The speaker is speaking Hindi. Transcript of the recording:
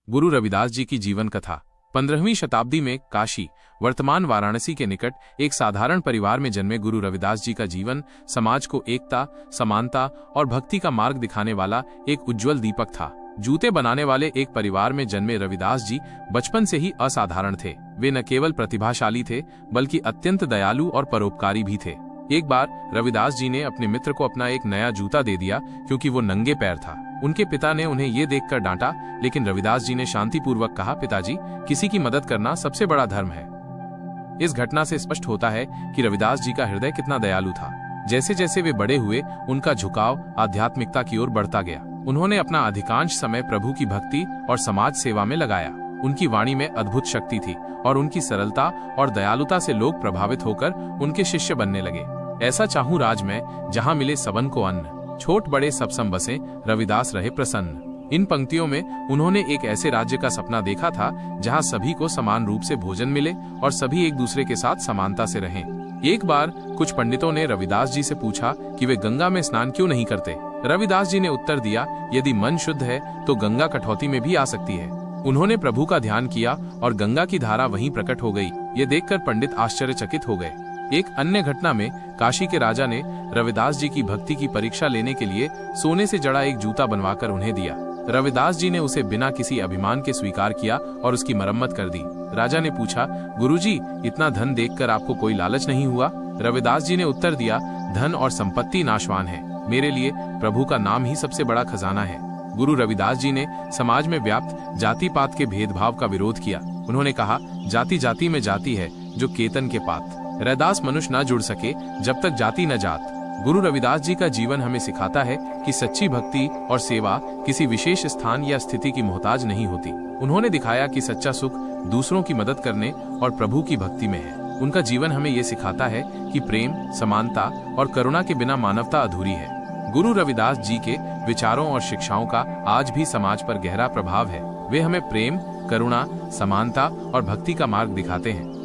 गुरु रविदास जी की जीवन कथा। 15वीं शताब्दी में काशी, वर्तमान वाराणसी के निकट एक साधारण परिवार में जन्मे गुरु रविदास जी का जीवन समाज को एकता, समानता और भक्ति का मार्ग दिखाने वाला एक उज्जवल दीपक था। जूते बनाने वाले एक परिवार में जन्मे रविदास जी बचपन से ही असाधारण थे। वे न केवल प्रतिभाशाली थे बल्कि अत्यंत दयालु और परोपकारी भी थे। एक बार रविदास जी ने अपने मित्र को अपना एक नया जूता दे दिया क्योंकि वो नंगे पैर था। उनके पिता ने उन्हें ये देखकर डांटा, लेकिन रविदास जी ने शांतिपूर्वक कहा, पिताजी, किसी की मदद करना सबसे बड़ा धर्म है। इस घटना से स्पष्ट होता है कि रविदास जी का हृदय कितना दयालु था। जैसे जैसे वे बड़े हुए, उनका झुकाव आध्यात्मिकता की ओर बढ़ता गया। उन्होंने अपना अधिकांश समय प्रभु की भक्ति और समाज सेवा में लगाया। उनकी वाणी में अद्भुत शक्ति थी और उनकी सरलता और दयालुता से लोग प्रभावित होकर उनके शिष्य बनने लगे। ऐसा चाहूं राज में, जहां मिले सबन को अन्न, छोट बड़े सब सम बसें, रविदास रहे प्रसन्न। इन पंक्तियों में उन्होंने एक ऐसे राज्य का सपना देखा था जहां सभी को समान रूप से भोजन मिले और सभी एक दूसरे के साथ समानता से रहें। एक बार कुछ पंडितों ने रविदास जी से पूछा कि वे गंगा में स्नान क्यों नहीं करते। रविदास जी ने उत्तर दिया, यदि मन शुद्ध है तो गंगा कटौती में भी आ सकती है। उन्होंने प्रभु का ध्यान किया और गंगा की धारा वहीं प्रकट हो गई। ये देखकर पंडित आश्चर्यचकित हो गए। एक अन्य घटना में काशी के राजा ने रविदास जी की भक्ति की परीक्षा लेने के लिए सोने से जड़ा एक जूता बनवाकर उन्हें दिया। रविदास जी ने उसे बिना किसी अभिमान के स्वीकार किया और उसकी मरम्मत कर दी। राजा ने पूछा, गुरुजी, इतना धन देखकर आपको कोई लालच नहीं हुआ? रविदास जी ने उत्तर दिया, धन और संपत्ति नाशवान है, मेरे लिए प्रभु का नाम ही सबसे बड़ा खजाना है। गुरु रविदास जी ने समाज में व्याप्त जाति पात के भेदभाव का विरोध किया। उन्होंने कहा, जाति जाति में जाति है जो केतन के पात। रैदास मनुष्य न जुड़ सके जब तक जाति न जात। गुरु रविदास जी का जीवन हमें सिखाता है कि सच्ची भक्ति और सेवा किसी विशेष स्थान या स्थिति की मोहताज नहीं होती। उन्होंने दिखाया कि सच्चा सुख दूसरों की मदद करने और प्रभु की भक्ति में है। उनका जीवन हमें ये सिखाता है कि प्रेम, समानता और करुणा के बिना मानवता अधूरी है। गुरु रविदास जी के विचारों और शिक्षाओं का आज भी समाज पर गहरा प्रभाव है। वे हमें प्रेम, करुणा, समानता और भक्ति का मार्ग दिखाते हैं।